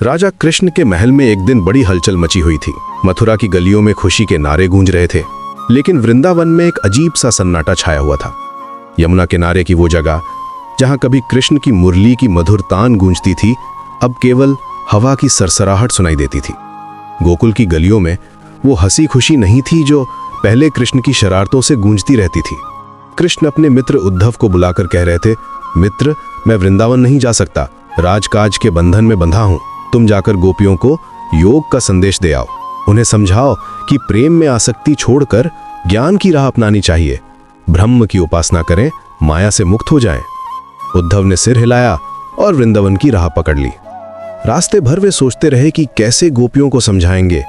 राजा कृष्ण के महल में एक दिन बड़ी हलचल मची हुई थी। मथुरा की गलियों में खुशी के नारे गूंज रहे थे, लेकिन वृंदावन में एक अजीब सा सन्नाटा छाया हुआ था। यमुना किनारे की वो जगह जहां कभी कृष्ण की मुरली की मधुर तान गूंजती थी, अब केवल हवा की सरसराहट सुनाई देती थी। गोकुल की गलियों में वो हंसी खुशी नहीं थी जो पहले कृष्ण की शरारतों से गूंजती रहती थी। कृष्ण अपने मित्र उद्धव को बुलाकर कह रहे थे, मित्र, मैं वृंदावन नहीं जा सकता, राजकाज के बंधन में बंधा हूं। तुम जाकर गोपियों को योग का संदेश दे आओ। उन्हें समझाओ कि प्रेम में आसक्ति छोड़कर ज्ञान की राह अपनानी चाहिए, ब्रह्म की उपासना करें, माया से मुक्त हो जाएं। उद्धव ने सिर हिलाया और वृंदावन की राह पकड़ ली। रास्ते भर वे सोचते रहे कि कैसे गोपियों को समझाएंगे।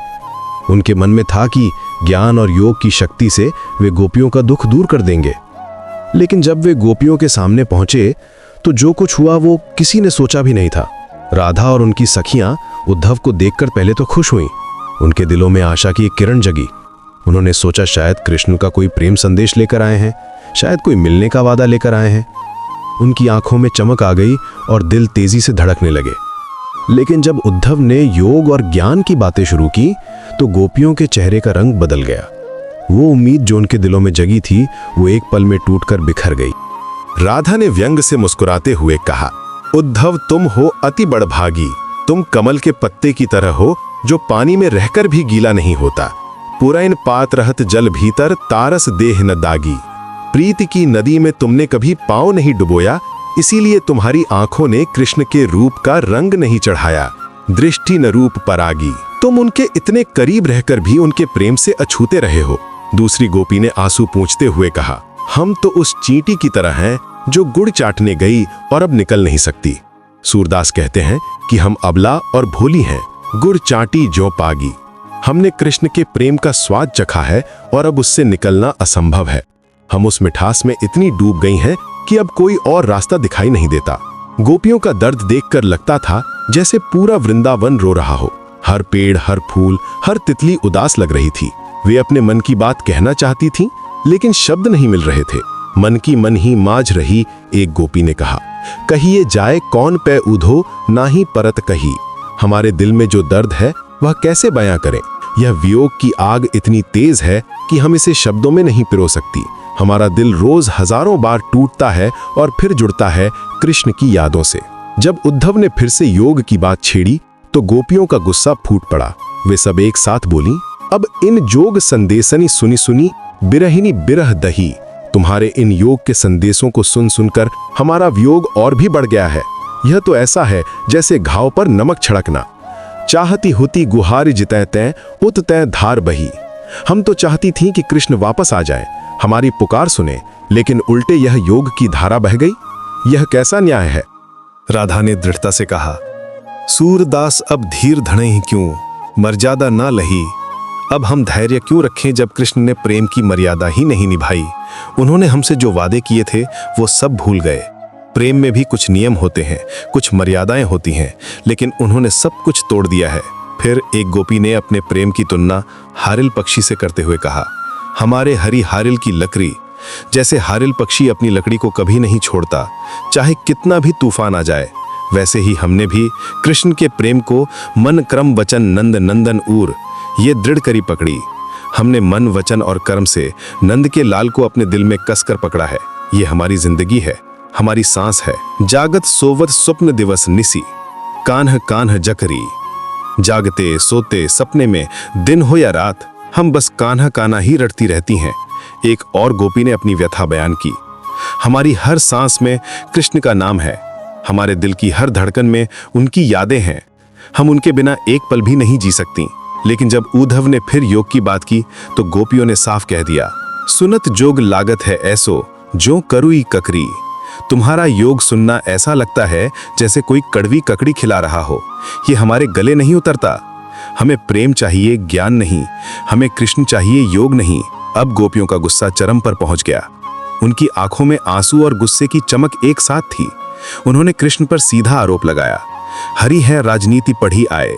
उनके मन में था कि ज्ञान और योग की शक्ति से वे गोपियों का दुख दूर कर देंगे। लेकिन जब वे गोपियों के सामने पहुंचे तो जो कुछ हुआ वो किसी ने सोचा भी नहीं था। राधा और उनकी सखियां उद्धव को देखकर पहले तो खुश हुईं। उनके दिलों में आशा की एक किरण जगी। उन्होंने सोचा शायद कृष्ण का कोई प्रेम संदेश लेकर आए हैं, शायद कोई मिलने का वादा लेकर आए हैं। उनकी आंखों में चमक आ गई और दिल तेजी से धड़कने लगे। लेकिन जब उद्धव ने योग और ज्ञान की बातें शुरू की तो गोपियों के चेहरे का रंग बदल गया। वो उम्मीद जो उनके दिलों में जगी थी वो एक पल में टूटकर बिखर गई। राधा ने व्यंग से मुस्कुराते हुए कहा, उद्धव, तुम हो अति बड़भागी। तुम कमल के पत्ते की तरह हो जो पानी में रहकर भी गीला नहीं होता। पुरैन पात रहत जल भीतर, तारस देह न दागी। प्रीति की नदी में तुमने कभी पांव नहीं डुबोया, इसीलिए तुम्हारी आंखों ने कृष्ण के रूप का रंग नहीं चढ़ाया। दृष्टि न रूप परागी। तुम उनके इतने करीब रहकर भी उनके प्रेम से अछूते रहे हो। दूसरी गोपी ने आंसू पोंछते हुए कहा, हम तो उस चींटी की तरह हैं जो गुड़ चाटने गई और अब निकल नहीं सकती। सूरदास कहते हैं कि हम अबला और भोली हैं, गुड़ चाटी जो पागी। हमने कृष्ण के प्रेम का स्वाद चखा है और अब उससे निकलना असंभव है। हम उस मिठास में इतनी डूब गई हैं कि अब कोई और रास्ता दिखाई नहीं देता। गोपियों का दर्द देखकर लगता था जैसे पूरा वृंदावन रो रहा हो। हर पेड़, हर फूल, हर तितली उदास लग रही थी। वे अपने मन की बात कहना चाहती थीं, लेकिन शब्द नहीं मिल रहे थे। मन की मन ही माज रही एक गोपी ने कहा, कहिए जाए कौन पे उधो, ना ही परत कही। हमारे दिल में जो दर्द है वह कैसे बयां करें। यह वियोग की आग इतनी तेज है कि हम इसे शब्दों में नहीं पिरो सकती। हमारा दिल रोज हजारों बार टूटता है और फिर जुड़ता है कृष्ण की यादों से। जब उद्धव ने फिर से योग की बात छेड़ी तो गोपियों का गुस्सा फूट पड़ा। वे सब एक साथ बोली, अब इन जोग संदेशनी सुनी सुनी, बिरहिनी बिरह दही। तुम्हारे इन योग के संदेशों को सुन सुनकर हमारा वियोग और भी बढ़ गया है। यह तो ऐसा है जैसे घाव पर नमक छिड़कना। चाहती होती गुहार जितै तै, उत तै धार बही। हम तो चाहती थीं कि कृष्ण वापस आ जाए, हमारी पुकार सुने, लेकिन उल्टे यह योग की धारा बह गई। यह कैसा न्याय है। राधा ने दृढ़ता से कहा, सूरदास, अब धीर धणे ही क्यों, मर्यादा ना लही। अब हम धैर्य क्यों रखें जब कृष्ण ने प्रेम की मर्यादा ही नहीं निभाई। उन्होंने हमसे जो वादे किए थे वो सब भूल गए। प्रेम में भी कुछ नियम होते हैं, कुछ मर्यादाएं होती हैं, लेकिन उन्होंने सब कुछ तोड़ दिया है। फिर एक गोपी ने अपने प्रेम की तुलना हारिल पक्षी से करते हुए कहा, हमारे हरी हारिल की लकड़ी। जैसे हारिल पक्षी अपनी लकड़ी को कभी नहीं छोड़ता, चाहे कितना भी तूफान आ जाए, वैसे ही हमने भी कृष्ण के प्रेम को मन क्रम वचन नंद नंदन ऊर ये दृढ़ करी पकड़ी। हमने मन, वचन और कर्म से नंद के लाल को अपने दिल में कसकर पकड़ा है। ये हमारी जिंदगी है, हमारी सांस है। जागत सोवत स्वप्न दिवस निसी, कान्ह कान्ह जकरी। जागते सोते सपने में दिन हो या रात, हम बस कान्हा कान्हा ही रटती रहती हैं। एक और गोपी ने अपनी व्यथा बयान की, हमारी हर सांस में कृष्ण का नाम है, हमारे दिल की हर धड़कन में उनकी यादें हैं। हम उनके बिना एक पल भी नहीं जी सकती। लेकिन जब उद्धव ने फिर योग की बात की तो गोपियों ने साफ कह दिया, सुनत जोग लागत है ऐसो, जो करुई ककरी। तुम्हारा योग सुनना ऐसा लगता है जैसे कोई कड़वी ककड़ी खिला रहा हो। ये हमारे गले नहीं उतरता। हमें प्रेम चाहिए, ज्ञान नहीं। हमें कृष्ण चाहिए, योग नहीं। अब गोपियों का गुस्सा चरम पर पहुंच गया। उनकी आंखों में आंसू और गुस्से की चमक एक साथ थी। उन्होंने कृष्ण पर सीधा आरोप लगाया, हरि है राजनीति पढ़ी आए।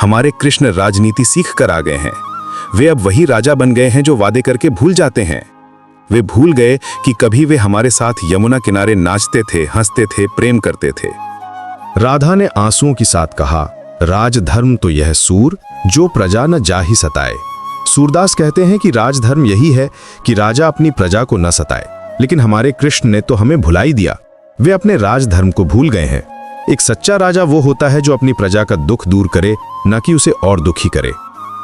हमारे कृष्ण राजनीति सीख कर आ गए हैं। वे अब वही राजा बन गए हैं जो वादे करके भूल जाते हैं। वे भूल गए कि कभी वे हमारे साथ यमुना किनारे नाचते थे, हंसते थे, प्रेम करते थे। राधा ने आंसुओं के साथ कहा, राजधर्म तो यह सूर जो प्रजा न जाहि सताए। सूरदास कहते हैं कि राजधर्म यही है कि राजा अपनी प्रजा को न सताए, लेकिन हमारे कृष्ण ने तो हमें भुला ही दिया। वे अपने राजधर्म को भूल गए हैं। एक सच्चा राजा वो होता है जो अपनी प्रजा का दुख दूर करे, न कि उसे और दुखी करे।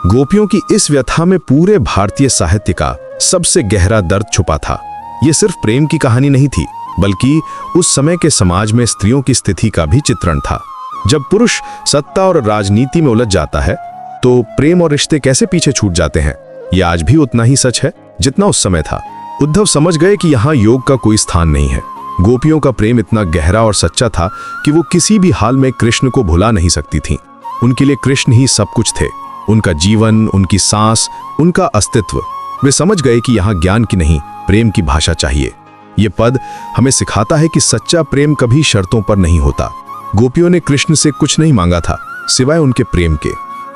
गोपियों की इस व्यथा में पूरे भारतीय साहित्य का सबसे गहरा दर्द छुपा था। ये सिर्फ प्रेम की कहानी नहीं थी, बल्कि उस समय के समाज में स्त्रियों की स्थिति का भी चित्रण था। जब पुरुष सत्ता और राजनीति में उलझ जाता है तो प्रेम और रिश्ते कैसे पीछे छूट जाते हैं। यह आज भी उतना ही सच है जितना उस समय था। उद्धव समझ गए कि यहाँ योग का कोई स्थान नहीं है। गोपियों का प्रेम इतना गहरा और सच्चा था कि वो किसी भी हाल में कृष्ण को भुला नहीं सकती थीं। उनके लिए कृष्ण ही सब कुछ थे, उनका जीवन, उनकी सांस, उनका अस्तित्व। वे समझ गए कि यहाँ ज्ञान की नहीं, प्रेम की भाषा चाहिए। ये पद हमें सिखाता है कि सच्चा प्रेम कभी शर्तों पर नहीं होता। गोपियों ने कृष्ण से कुछ नहीं मांगा था सिवाय उनके प्रेम के।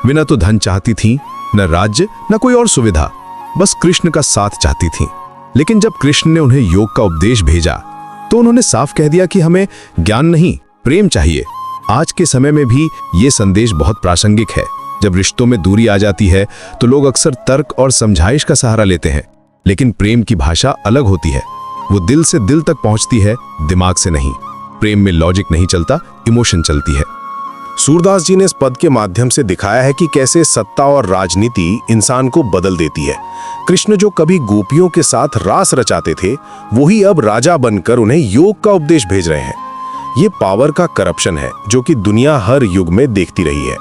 वे न तो धन चाहती थीं, न राज्य, न कोई और सुविधा, बस कृष्ण का साथ चाहती थीं। लेकिन जब कृष्ण ने उन्हें योग का उपदेश भेजा तो उन्होंने साफ कह दिया कि हमें ज्ञान नहीं, प्रेम चाहिए। आज के समय में भी ये संदेश बहुत प्रासंगिक है। जब रिश्तों में दूरी आ जाती है तो लोग अक्सर तर्क और समझाइश का सहारा लेते हैं, लेकिन प्रेम की भाषा अलग होती है। वो दिल से दिल तक पहुंचती है, दिमाग से नहीं। प्रेम में लॉजिक नहीं चलता, इमोशन चलती है। सूरदास जी ने इस पद के माध्यम से दिखाया है कि कैसे सत्ता और राजनीति इंसान को बदल देती है। कृष्ण जो कभी गोपियों के साथ रास रचाते थे, वही अब राजा बनकर उन्हें योग का उपदेश भेज रहे हैं। ये पावर का करप्शन है जो कि दुनिया हर युग में देखती रही है।